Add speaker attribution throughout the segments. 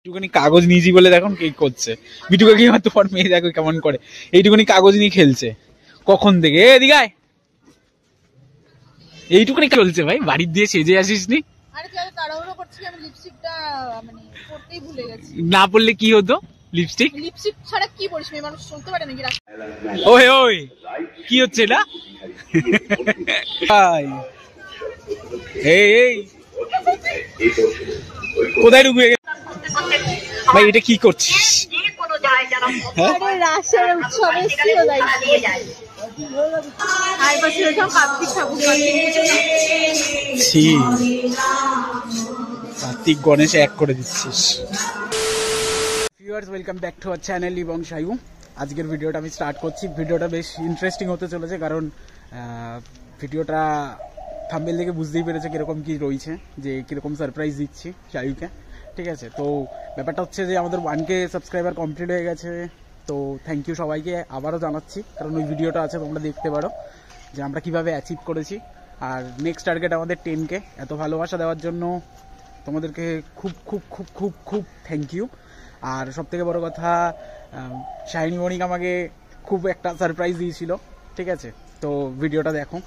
Speaker 1: এইটুকুনি কাগজ নিয়েছি বলে দেখুন কি করছে বিটু কাকিমা, তোমার মেয়ে দেখো কেমন করে, এইটুকুনি কাগজ নিয়ে খেলছে কখন থেকে। এদিকে আয়, এইটুকুনি চলছে ভাই, বাড়ির দিয়ে সেজে আসিস নি? না পড়লে কি হতো? লিপস্টিক ছাড়া কি পরিস? মেয়ে মানুষ চলতে পারে নাকি? ওই ওই কি হচ্ছে এটা? এই কোথায় ঢুকে ভাই, এটা কি করছিস? কার্তিক গণেশ এক করে দিচ্ছিস। Viewers, welcome back to our channel এবং সায়ু। আজকের ভিডিওটা আমি স্টার্ট করছি। ভিডিওটা বেশ ইন্টারেস্টিং হতে চলেছে, কারণ ভিডিওটা থাম্বনেল দেখে বুঝতেই পেরেছে কিরকম কি রয়েছে, যে কিরকম সারপ্রাইজ দিচ্ছি সায়ুকে। ঠিক আছে, তো ব্যাপারটা হচ্ছে যে আমাদের 1K সাবস্ক্রাইবার কমপ্লিট হয়ে গেছে। তো থ্যাংক ইউ সবাইকে আবারও জানাচ্ছি, কারণ ওই ভিডিওটা আছে, তোমরা দেখতে পারো যে আমরা কিভাবে অ্যাচিভ করেছি। আর নেক্সট টার্গেট আমাদের 10K। এত ভালোবাসা দেওয়ার জন্য তোমাদেরকে খুব খুব খুব খুব খুব থ্যাংক ইউ। আর সব থেকে বড় কথা, শাইনি মনিক আমাকে খুব একটা সারপ্রাইজ দিয়েছিল। ঠিক আছে, তো ভিডিওটা দেখো।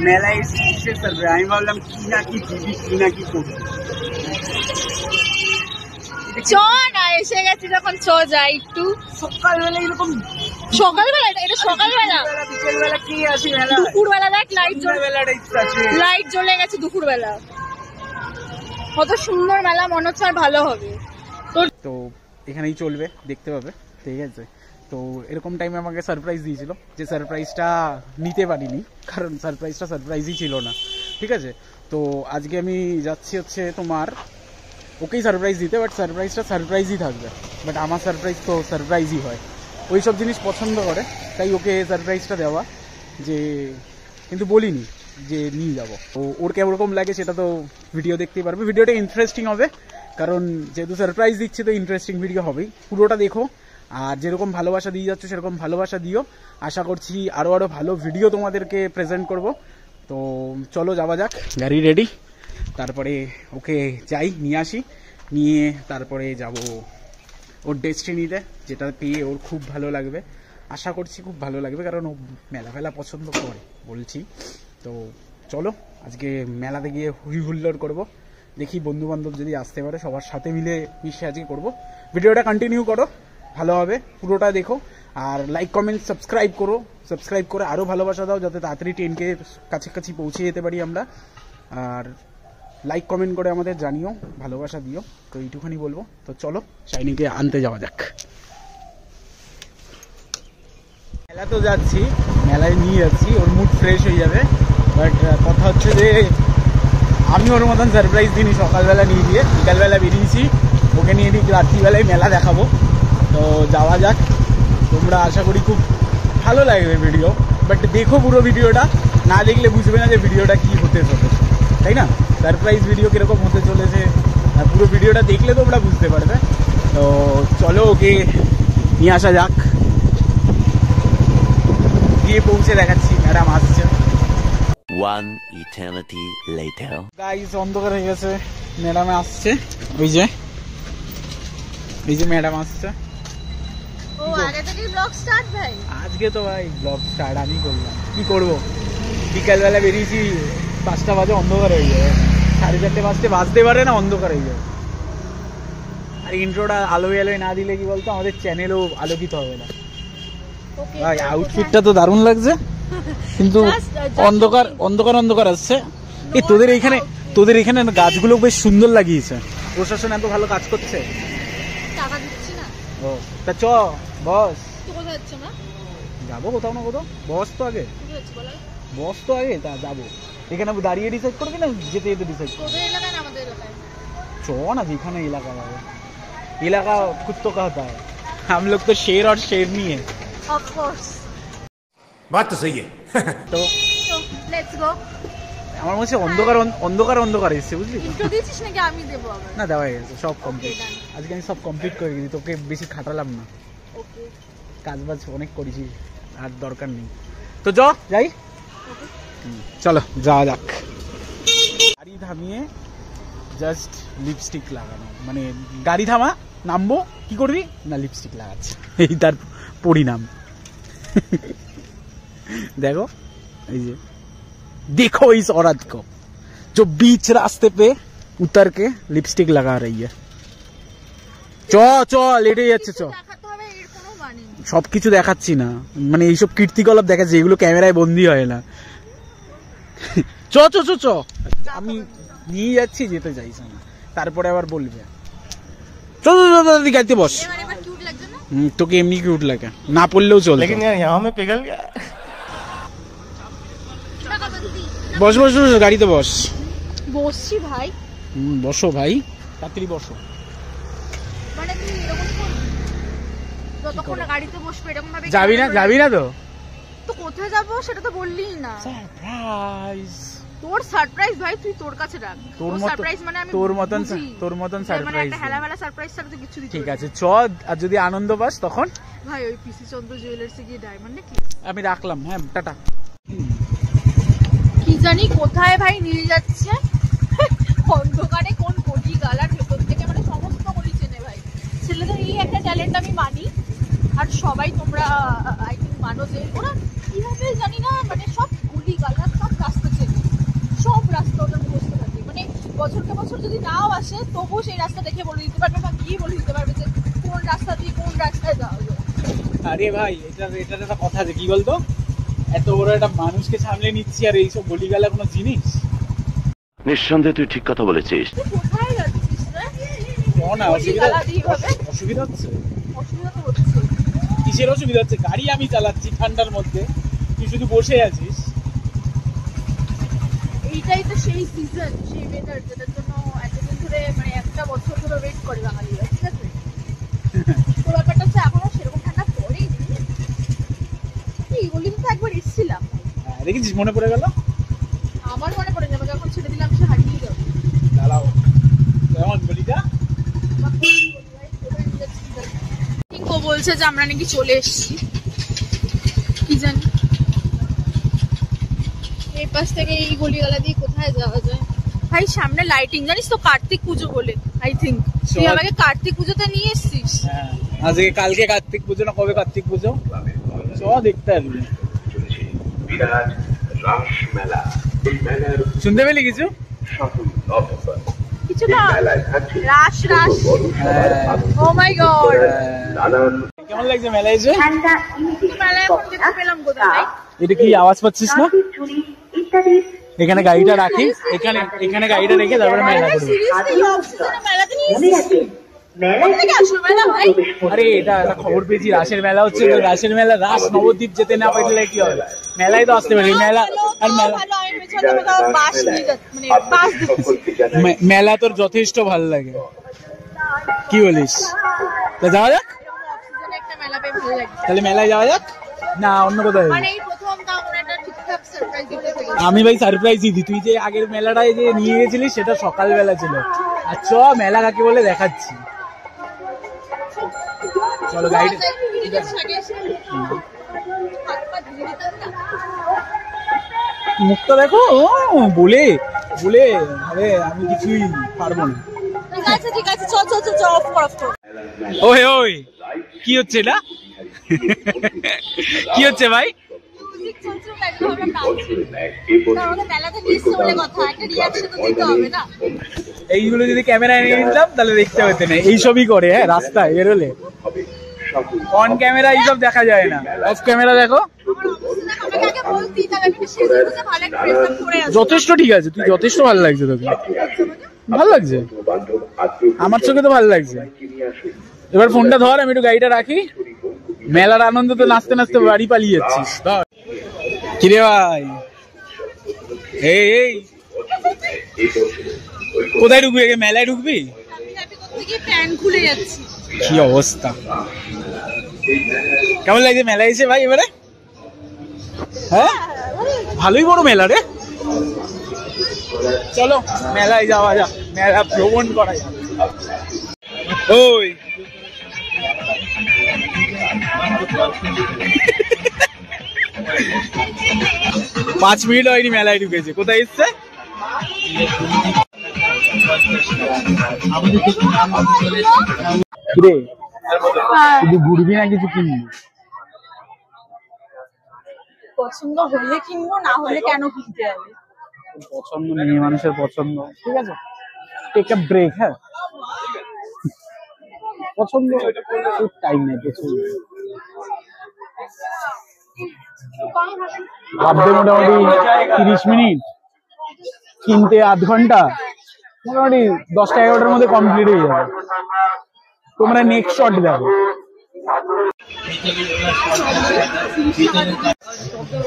Speaker 1: মেলায় আমি ভাবলাম কি না কি দিবি, কি না কি করবি।
Speaker 2: চ না, এসে গেছি যখন চ যাই একটু।
Speaker 1: সকালবেলা এরকম,
Speaker 2: সকালবেলা এটা সকালবেলা,
Speaker 1: বিকেলবেলা কি আছে মেলা?
Speaker 2: দুপুরবেলা দেখ লাইট জ্বলে গেছে দুপুরবেলা। কত সুন্দর মেলা, মনে হচ্ছে আর ভালো হবে।
Speaker 1: তো এখানেই চলবে, দেখতে পাবে। ঠিক আছে, তো এরকম টাইমে আমাকে সারপ্রাইজ দিয়েছিল, যে সারপ্রাইজটা নিতে পারিনি, কারণ সারপ্রাইজটা সারপ্রাইজই ছিল না। ঠিক আছে, তো আজকে আমি যাচ্ছি হচ্ছে তোমার ওকেই সারপ্রাইজ দিতে, বাট সারপ্রাইজটা সারপ্রাইজই থাকবে। বাট আমার সারপ্রাইজ তো সারপ্রাইজই হয়, ওই সব জিনিস পছন্দ করে, তাই ওকে সারপ্রাইজটা দেওয়া। যে কিন্তু বলিনি যে নিয়ে যাবো, তো ওর কেমন লাগে সেটা তো ভিডিও দেখতেই পারবে। ভিডিওটা ইন্টারেস্টিং হবে, কারণ যেহেতু সারপ্রাইজ দিচ্ছে তো ইন্টারেস্টিং ভিডিও হবেই। পুরোটা দেখো, আর যেরকম ভালোবাসা দিয়ে যাচ্ছ সেরকম ভালোবাসা দিও। আশা করছি আরও ভালো ভিডিও তোমাদেরকে প্রেজেন্ট করব। তো চলো যাওয়া যাক, গাড়ি রেডি। তারপরে ওকে যাই নিয়ে আসি, নিয়ে তারপরে যাব ওর ডেস্টিনিতে, যেটা পেয়ে ওর খুব ভালো লাগবে। আশা করছি খুব ভালো লাগবে, কারণ ও মেলা ফেলা পছন্দ করে বলছি। তো চলো আজকে মেলাতে গিয়ে হুই হুল্লোড় করবো। দেখি বন্ধু বান্ধব যদি আসতে পারে, সবার সাথে মিলে মিশে আজকে করবো। ভিডিওটা কন্টিনিউ করো, ভালো হবে, পুরোটা দেখো। আর লাইক কমেন্ট সাবস্ক্রাইব করো, সাবস্ক্রাইব করে আরও ভালোবাসা দাও, যাতে তাড়াতাড়ি 10K কাছাকাছি পৌঁছে যেতে পারি আমরা। আর লাইক কমেন্ট করে আমাদের জানিও, ভালোবাসা দিও। তো এইটুখানি বলবো। তো চলো শাইনিকে আনতে যাওয়া যাক। মেলা তো যাচ্ছি, মেলায় নিয়ে যাচ্ছি, ওর মুড ফ্রেশ হয়ে যাবে। বাট কথা হচ্ছে যে আমি ওর মতন সারপ্রাইজ দিনই সকালবেলা নিয়ে গিয়ে বিকালবেলা বেরিয়েছি, ওকে নিয়ে ঠিক রাত্রিবেলায় মেলা দেখাবো। তো যাওয়া যাক, তোমরা আশা করি খুব ভালো লাগবে ভিডিও। বাট দেখো পুরো ভিডিওটা, না দেখলে বুঝবে না যে ভিডিওটা কি হতে চলেছে, তাই না? সারপ্রাইজ ভিডিও কীরকম হতে চলেছে, পুরো ভিডিওটা দেখলে তোমরা বুঝতে পারবে। তো চলো ওকে নিয়ে আসা যাক, গিয়ে পৌঁছে দেখাচ্ছি ম্যাডাম আসছে।
Speaker 3: One eternity later.
Speaker 1: গাইস, অন্ধকার হয়ে গেছে, ম্যাডাম আসছে। ওই যে ম্যাডাম আসছে।
Speaker 2: ও আগে থেকেই ব্লগ স্টার্ট ভাই?
Speaker 1: আজকে তো ভাই ব্লগ স্টার্ট আমি করলাম, কি করবো। বিকালবেলা বেরিয়েছি, 5টা বাজে, অন্ধকার হয়ে যাবে। 4:30 বাজতে পারে না, অন্ধকার হয়ে যাবে। আর ইন্ট্রোটা আলোয় না দিলে কি বলতো, আমাদের চ্যানেলও আলোকিত হবে না। ভাই আউটফিটটা তো দারুণ লাগছে, কিন্তু অন্ধকার অন্ধকার অন্ধকার আসছে। এই তোদের এখানে গাছগুলো বেশ সুন্দর লাগিয়েছে, প্রশাসন এত ভালো কাজ করছে।
Speaker 2: টাকা দিচ্ছি না।
Speaker 1: ও তা চ বস,
Speaker 2: তো কোথায় যাচ্ছ না?
Speaker 1: যাবো কোথাও না কোথাও, বস তো আগে, বস তো আগে, তা যাবো। এখানে দাঁড়িয়ে ডিসাইড করবি না যেতে যেতে ডিসাইড করবি?
Speaker 2: তোদের এলাকায় না আমাদের এলাকায়?
Speaker 1: চ না, যেখানে এলাকা যাবে। এলাকা কুত্তো কা होता है, हम लोग तो शेर और शेरनी है।
Speaker 2: Of course.
Speaker 4: बात तो सही है।
Speaker 1: তো
Speaker 2: Let's go.
Speaker 1: আমার মনে হচ্ছে অন্ধকার অন্ধকার এসছে, বুঝলি?
Speaker 2: ইন্ট্রো দিচ্ছিস নাকি আমি দেবো আবার?
Speaker 1: না, দেওয়া গেছে, সব কমপ্লিট।
Speaker 2: done.
Speaker 1: আজকে আমি সব কমপ্লিট করে দিই, তোকে বেশি খাটালাম না।
Speaker 2: ওকে,
Speaker 1: কাজ বাজ অনেক করেছি, আর দরকার নেই। তো যাই, চলো যাওয়া যাক। গাড়ি থামিয়ে জাস্ট লিপস্টিক লাগানো, মানে গাড়ি থামা, নামবো, কি করবি না লিপস্টিক লাগাচ্ছে, এই তার পরিণাম। देखो ये देखो इस औरत को जो बीच रास्ते पे उतर के लिपस्टिक लगा रही है। চ লেটে যাচ্ছে, চ সবকিছু দেখাচ্ছি না, মানে এইসব কীর্তিকলাপ দেখাচ্ছি এগুলো ক্যামেরায় বন্দি হয় না। চ চ চ চ আমি নিয়ে যাচ্ছি, যেতে চাইছে না, তারপরে আবার বলবে চ চ চ গাড়িতে বস। তোকে এমনি কিউট লাগে, না পড়লেও চলে। বস বস বস গাড়িতে বস।
Speaker 2: বসছি ভাই।
Speaker 1: বসো ভাই, তাড়াতাড়ি বসো।
Speaker 2: মানে তুই এরকম যতক্ষণ গাড়িতে বসবে এরকম ভাবে
Speaker 1: যাবি না? যাবি না তো?
Speaker 2: তো কোথায় যাব সেটা তো বললিই না।
Speaker 1: সারপ্রাইজ।
Speaker 2: তোর সারপ্রাইজ ভাই, তুই তোর কাছে রাখ।
Speaker 1: তোর সারপ্রাইজ মানে আমি তোর মতন সারপ্রাইজ, মানে একটা হেলামেলা সারপ্রাইজ ছাড়া তো কিছু দিতে। ঠিক আছে চ, আর যদি আনন্দ পাস তখন
Speaker 2: ভাই ওই পিসি চন্দ্র জুয়েলার্সে গিয়ে ডায়মন্ড নেকলেস
Speaker 1: আমি রাখলাম। হ্যাঁ টাটা।
Speaker 2: কি জানি কোথায় ভাই নিয়ে যাচ্ছে, অন্ধকারে কোন কোটি গালার ভেতর থেকে, মানে সমস্ত গলি চেনে ভাই। ছেলেদের এই একটা ট্যালেন্ট আমি মানি, আর সবাই তোমরা আই থিঙ্ক মানো যে ওরা কিভাবে জানি না, মানে সব গলি গালার সব রাস্তা চেনে, সব রাস্তা ওদের মুখস্থ থাকে। মানে বছরকে বছর যদি নাও আসে তবুও সেই রাস্তা দেখে বলে দিতে পারবে, বা গিয়ে বলে দিতে পারবে যে কোন রাস্তা দিয়ে কোন রাস্তায় যাওয়া যায়।
Speaker 1: আরে ভাই এটার একটা কথা আছে, কি বলতো, এত বড় একটা মানুষকে সামলে নিচ্ছি আর এইসব গলিগালা কোনো জিনিস?
Speaker 3: নিঃসন্দেহে তুই ঠিক কথা বলেছিস।
Speaker 2: কোথায় যাচ্ছিস রে?
Speaker 1: না অসুবিধা হচ্ছে?
Speaker 2: অসুবিধা তো হচ্ছে।
Speaker 1: কিসের অসুবিধা হচ্ছে? গাড়ি আমি চালাচ্ছি ঠান্ডার মধ্যে, তুই শুধু বসে আছিস।
Speaker 2: এইটাই তো সেই সিজন, সেই ওয়েদার যেটার জন্য এতদিন ধরে, মানে একটা বছর ধরে ওয়েট করে বাঙালিরা, ঠিক আছে? তো ব্যাপারটা হচ্ছে এখনো সেরকম ঠান্ডা পড়েই। গলিতে তো একবার এসেছিলাম,
Speaker 1: দেখেছিস? মনে পড়ে গেল?
Speaker 2: আমার মনে পড়ে যাবে, যখন ছেড়ে দিলাম সে হারিয়ে যাবে।
Speaker 1: দাঁড়াও, কেমন গলিটা?
Speaker 2: ও বলছে যে আমরা নাকি চলে এসেছি, কি জানি এই পাশ থেকে এই গলিগালা দিয়ে কোথায় যাওয়া যায়। ভাই সামনে লাইটিং, জানিস তো কার্তিক পুজো বলে, আই থিঙ্ক তুই আমাকে কার্তিক পুজোতে নিয়ে এসেছিস।
Speaker 1: হ্যাঁ আজকে, কালকে কার্তিক পুজো না কবে কার্তিক পুজো? চ দেখতে আসবি। শুনতে পেলি কিছু?
Speaker 2: কিছু না, রাশ রাশ। ও মাই গড,
Speaker 1: কেমন লাগছে মেলায় এসে?
Speaker 2: মেলায় এখন দেখতে পেলাম কোথায়?
Speaker 1: এটা কি আওয়াজ পাচ্ছিস না? এখানে গাড়িটা রাখি, এখানে গাড়িটা রেখে তারপরে মেলা করবি। আরে এটা খবর পেয়েছি, রাসের মেলা হচ্ছে, রাসের মেলা, রাস নবদ্বীপ যেতে না পারলে কি হবে, মেলায় তো আসতে পারি। মেলা আর মেলা তোর যথেষ্ট ভালো লাগে, কি বলিস? তা যাওয়া যাক, তাহলে মেলায় যাওয়া যাক না অন্য কোথাও? আমি ভাই সারপ্রাইজই দিই। তুই যে আগের মেলাটায় যে নিয়ে গেছিলিস সেটা সকালবেলা ছিল, আর চ মেলা কাকে বলে দেখাচ্ছি। চলো গাড়ি, মুখটা দেখো বলে বলে, আরে আমি কিছুই পারবো না।
Speaker 2: ঠিক আছে চল চল চল, অফ কর অফ কর।
Speaker 1: ওই ওই কি হচ্ছে এটা? কি হচ্ছে ভাই? এইগুলো যদি ক্যামেরায় নিয়ে নিতাম তাহলে দেখতে হতো না, এইসবই করে। হ্যাঁ রাস্তায় বেরোলে অন ক্যামেরা এইসব দেখা যায় না, অফ ক্যামেরা দেখো। যথেষ্ট ঠিক আছে, তুই যথেষ্ট ভালো লাগছে, তোকে ভালো লাগছে, আমার চোখে তো ভালো লাগছে। এবার ফোনটা ধর, আমি একটু গাড়িটা রাখি। মেলার আনন্দ তো নাচতে নাচতে বাড়ি পালিয়ে যাচ্ছিস। ধর কিরে ভাই, এই কোথায় ঢুকবি? মেলায় ঢুকবি? কি অবস্থা, কেমন লাগছে মেলায় এসে ভাই এবারে? হ্যাঁ ভালোই বড় মেলা রে, চলো মেলায় যাওয়া যাক, মেলা ভ্রমণ করা যাক। ওই 5 মিনিট হয়নি মেলায় ঢুকেছে, কোথায় এসছে? কিরে শুধু ঘুরবি না কিছু কিনবি?
Speaker 2: পছন্দ হলে কিনবো, না হলে কেন কিনতে হবে?
Speaker 1: পছন্দ মেয়ে মানুষের পছন্দ, ঠিক আছে, টেক আ ব্রেক। হ্যাঁ, পছন্দ টাইম নেই প্রচুর, ভাবতে মোটামুটি 30 মিনিট, কিনতে আধ ঘন্টা, মোটামুটি 10টা-11টার মধ্যে কমপ্লিট হয়ে যাবে। তোমরা নেক্সট শট দেখো।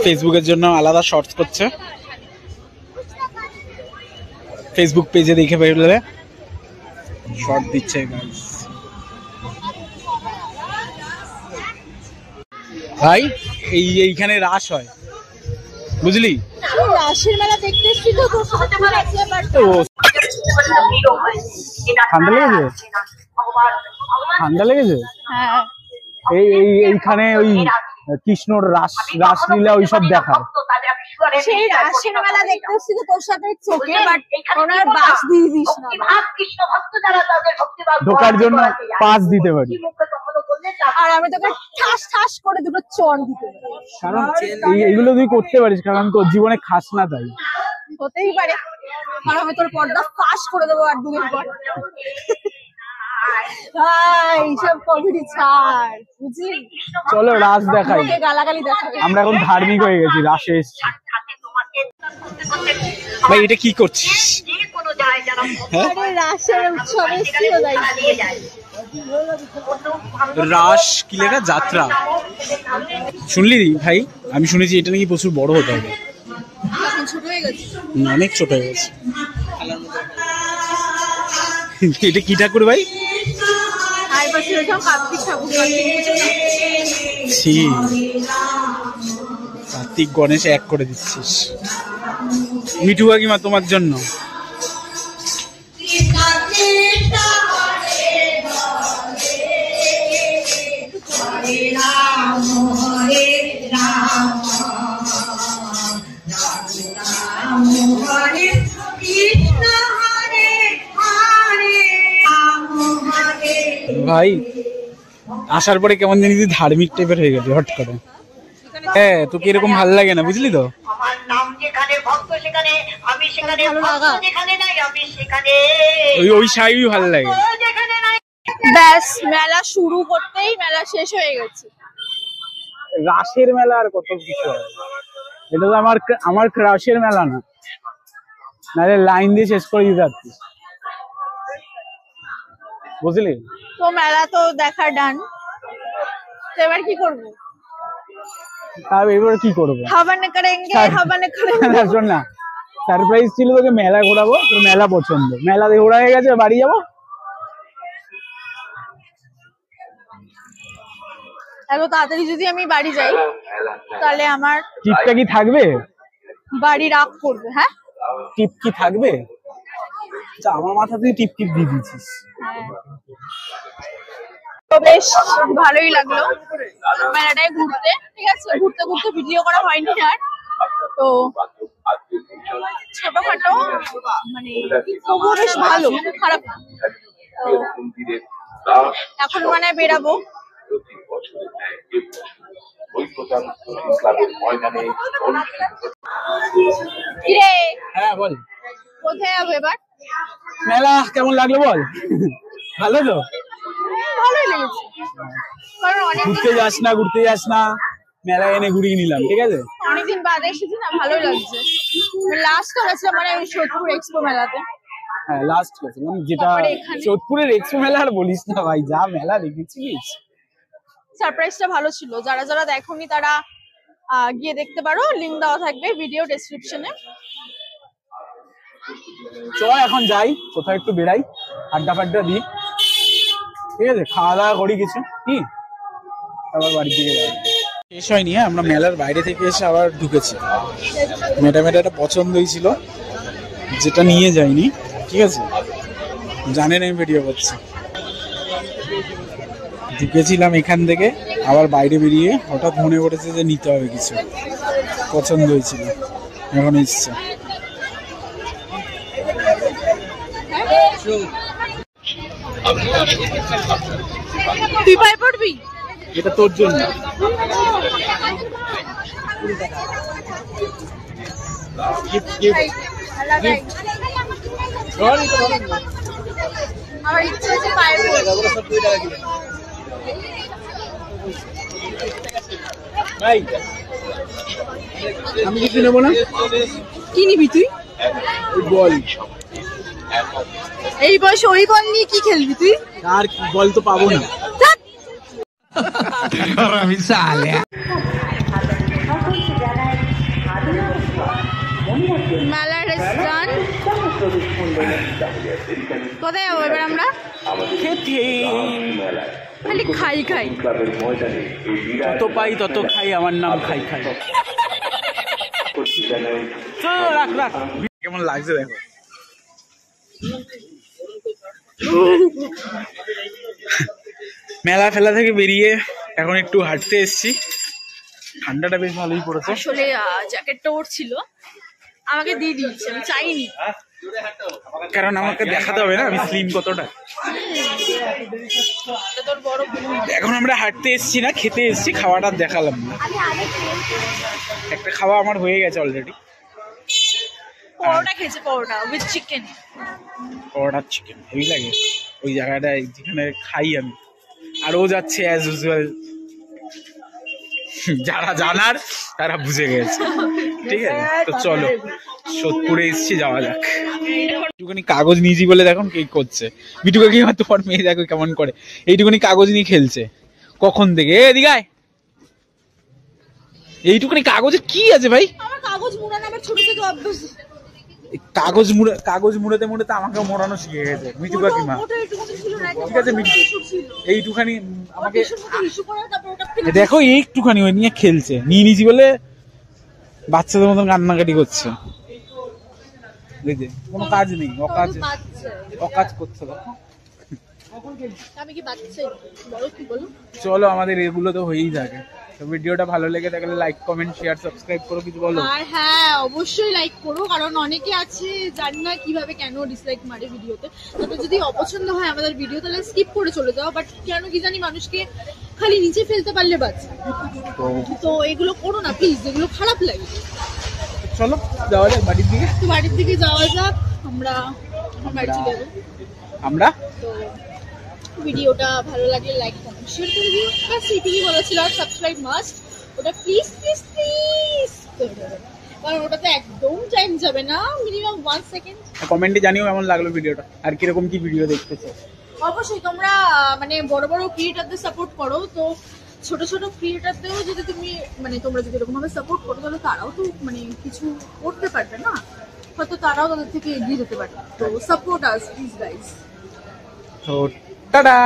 Speaker 1: ফেসবুকের জন্য আলাদা শর্টস করছে, ফেসবুক পেজে দেখে ফেললে শর্ট দিচ্ছে গাইস। ভাই এইখানে রাস হয়, বুঝলি?
Speaker 2: রাসের মেলা দেখতে এসেছি তো, তোর সাথে আমার আছে, বাট
Speaker 1: ঠান্ডা লেগেছে, ঠান্ডা লেগেছে।
Speaker 2: হ্যাঁ,
Speaker 1: এইখানে ওই কৃষ্ণর রাসলীলা ওইসব দেখায়।
Speaker 2: সেই রাসের মেলা দেখতে এসেছি তো তোর সাথে, চোখে বাট ওনার বাস দিয়ে দিস না।
Speaker 1: ঢোকার জন্য পাস দিতে পারি,
Speaker 2: আর আমি তোকে ঠাস ঠাস করে দুটো চড় দিতে পারি।
Speaker 1: কারণ এইগুলো তুই করতে পারিস, কারণ তোর জীবনে খাস না তাই।
Speaker 2: হতেই পারে, আর আমি তোর পর্দা ফাঁস করে দেবো আর দুদিন পর। এইসব কমেডি ছাড়, বুঝলি?
Speaker 1: চলো রাস দেখাই,
Speaker 2: গালাগালি দেখাবে।
Speaker 1: আমরা এখন ধার্মিক হয়ে গেছি, রাসে এসছি। ভাই এটা কি করছিস?
Speaker 2: আরে রাসের উৎসবে এসেছি তো, তাই।
Speaker 1: রাস কি লেখা? যাত্রা। শুনলি ভাই, আমি শুনেছি এটা নাকি প্রচুর বড় হতে হবে।
Speaker 2: এখন ছোট হয়ে গেছে,
Speaker 1: অনেক ছোট হয়ে গেছে। এটা কি ঠাকুর ভাই?
Speaker 2: আর বছর সব কার্তিক ঠাকুর।
Speaker 1: ছি, কার্তিক গণেশ এক করে দিচ্ছিস। মিঠু কাকিমা তোমার জন্য। ভাই আসার পরে কেমন জানি ধার্মিক টাইপের হয়ে গেছে হট করে। হ্যাঁ, তোকে এরকম ভালো লাগে না, বুঝলি তো?
Speaker 5: আমার নাম যেখানে ভক্ত সেখানে, আমি সেখানে ভক্ত যেখানে নাই আমি সেখানে,
Speaker 1: ওই সাই ভালো লাগে।
Speaker 5: যেখানে নাই।
Speaker 2: ব্যাস, মেলা শুরু করতেই মেলা শেষ হয়ে গেছে।
Speaker 1: রাসের মেলা আর কত কিছু হয়, এটা তো আমার ক্রাশের মেলা না, নাহলে লাইন দিয়ে শেষ করে দিতে পারতিস, বুঝলি?
Speaker 2: তো মেলা তো দেখা ডান, তো এবার কি করবো?
Speaker 1: এবার কি করবো?
Speaker 2: হাবানে করেঙ্গে, হাবানে করেঙ্গে।
Speaker 1: শোন না, সারপ্রাইজ ছিল তোকে মেলা ঘোরাবো, তোর মেলা পছন্দ, মেলা দিয়ে ঘোরা হয়ে গেছে, বাড়ি যাবো।
Speaker 2: এত তাড়াতাড়ি যদি আমি বাড়ি যাই তাহলে আমার
Speaker 1: টিপটা কি থাকবে?
Speaker 2: বাড়ি রাগ করবে। হ্যাঁ,
Speaker 1: টিপ কি থাকবে? আচ্ছা, আমার মাথা থেকে টিপ দিয়ে দিয়েছিস।
Speaker 2: তো বেশ ভালোই লাগলো মেলাটায় ঘুরতে, ঠিক আছে। ঘুরতে ঘুরতে ভিডিও করা হয়নি আর, তো ছোটখাটো মানে তবুও বেশ ভালো, খারাপ না। তো এখন মানে বেরাবো। কিরে,
Speaker 1: হ্যাঁ বল,
Speaker 2: কোথায় যাবো এবার?
Speaker 1: মেলা কেমন লাগলো বল? ভালো তো?
Speaker 2: ভালোই লেগেছে, কারণ
Speaker 1: ঘুরতে যাস না, মেলা এনে ঘুরিয়ে নিলাম, ঠিক আছে।
Speaker 2: অনেকদিন বাদে এসেছি না, ভালোই লাগছে। লাস্ট তো গেছিলাম মানে ওই সোদপুর এক্সপো মেলাতে।
Speaker 1: হ্যাঁ লাস্ট গেছিলাম, যেটা সোদপুরের এক্সপো মেলা। আর বলিস না ভাই, যা মেলা দেখেছিস।
Speaker 2: সারপ্রাইজটা ভালো ছিল, যারা যারা দেখোনি তারা গিয়ে দেখতে পারো, লিংক দেওয়া থাকবে ভিডিও ডেসক্রিপশনে।
Speaker 1: চ এখন যাই, কোথাও একটু বেড়াই, আড্ডা ফাড্ডা দিই, ঠিক আছে, খাওয়া দাওয়া করি কিছু, কি আবার বাড়ির দিকে যাই। শেষ হয়নি, হ্যাঁ, আমরা মেলার বাইরে থেকে এসে আবার ঢুকেছি। মেটাটা পছন্দই ছিল, যেটা নিয়ে যাইনি, ঠিক আছে, জানেন আমি ভিডিও করছি। ঢুকেছিলাম এখান থেকে, আবার বাইরে বেরিয়ে হঠাৎ মনে পড়েছে যে নিতে হবে কিছু, পছন্দ হয়েছিল, এখন এসছে।
Speaker 2: তুই পায়ে পড়বি?
Speaker 1: এটা তোর জন্য।
Speaker 2: আমার ইচ্ছে হচ্ছে পায়ে
Speaker 1: আমি কিছু নেবো না।
Speaker 2: কি নিবি তুই?
Speaker 1: বল।
Speaker 2: এই বয়সে ওই বল নিয়ে কি খেলবি তুই?
Speaker 1: আর বল তো পাবো না।
Speaker 2: মেলা রেস্টুরেন্ট কোথায় যাবো এবার আমরা? খালি খাই খাই,
Speaker 1: যত পাই তত খাই, আমার নাম খাই খাই। চলো রাখ রাখ। কেমন লাগছে দেখো। মেলা ফেলা থেকে বেরিয়ে এখন একটু হাঁটতে এসছি। ঠান্ডাটা বেশ ভালোই পড়েছে।
Speaker 2: আসলে জ্যাকেটটা ওর ছিল, আমাকে দিয়ে দিয়েছে, আমি চাইনি।
Speaker 1: কারণ আমাকে দেখাতে হবে না আমি স্লিম কতটা।
Speaker 2: তোর বড়
Speaker 1: এখন আমরা হাঁটতে এসছি না, খেতে এসছি, খাওয়াটা দেখালাম না। একটা খাওয়া আমার হয়ে গেছে অলরেডি।
Speaker 2: পরোটা খেয়েছে, paratha with chicken.
Speaker 1: Paratha chicken heavy লাগে ওই জায়গাটায় যেখানে খাই আমি। আর ও যাচ্ছে অ্যাজ ইউজুয়াল, যারা জানার তারা বুঝে গেছে। ঠিক আছে, তো চলো সোদপুরে এসছি, যাওয়া যাক। একটুখানি কাগজ নিয়েছি বলে দেখুন কি করছে বিটু কাকিমা, তোমার মেয়ে দেখো কেমন করে। এইটুকুনি কাগজ নিয়ে খেলছে কখন থেকে। এদিকে আয়। এইটুকুনি কাগজে কি আছে ভাই?
Speaker 2: আমার কাগজ মোড়ানো আমার ছোট থেকে অভ্যাস।
Speaker 1: কাগজ মুড়াতে মুড়াতে আমাকে মোড়ানো শিখে গেছে মিটু কাকিমা। ঠিক আছে মিটু, এইটুখানি আমাকে দেখো, এইটুখানি ওই নিয়ে খেলছে, নিয়ে নিয়েছি বলে বাচ্চাদের মতন কান্নাকাটি করছে। কোনো কাজ নেই, অকাজ করছে।
Speaker 2: আমি কি বাচ্চা? বলো কি বলো।
Speaker 1: চলো, আমাদের এগুলো তো হয়েই থাকে। তো ভিডিওটা ভালো লেগে থাকলে লাইক কমেন্ট শেয়ার সাবস্ক্রাইব করো, কিছু বলো।
Speaker 2: আর হ্যাঁ, অবশ্যই লাইক করো, কারণ অনেকে আছে জানি না কিভাবে কেন ডিসলাইক মারে ভিডিওতে। তাতে যদি অপছন্দ হয় আমাদের ভিডিও তাহলে স্কিপ করে চলে যাও, বাট কেন কি জানি মানুষকে খালি নিচে ফেলতে পারলে বাঁচে। তো এগুলো করো না প্লিজ, এগুলো খারাপ লাগে।
Speaker 1: চলো যাওয়া যাক বাড়ির দিকে।
Speaker 2: তো বাড়ির দিকে যাওয়া যাক। আমরা বাড়ি চলে যাবো।
Speaker 1: আমরা
Speaker 2: তো ভিডিওটা ভালো লাগলে লাইক কমেন্ট শেয়ার করে দিও। বাস এইটুকুই বলা ছিল। আর সাবস্ক্রাইব মাস্ট, ওটা প্লিজ প্লিজ প্লিজ করে দেবে, কারণ ওটাতে একদম টাইম যাবে না, মিনিমাম 1 সেকেন্ড।
Speaker 1: কমেন্টে জানিও কেমন লাগলো ভিডিওটা, আর কিরকম কি ভিডিও দেখতে চাও।
Speaker 2: অবশ্যই তোমরা মানে বড় বড় ক্রিয়েটারদের সাপোর্ট করো, তো ছোট ছোট ক্রিয়েটারদেরও যদি তুমি মানে তোমরা যদি এরকম ভাবে সাপোর্ট করো তাহলে তারাও তো মানে কিছু করতে পারবে না, হয়তো তারাও তাদের থেকে এগিয়ে যেতে পারবে। তো সাপোর্ট আস প্লিজ গাইস।
Speaker 1: তো টাটা।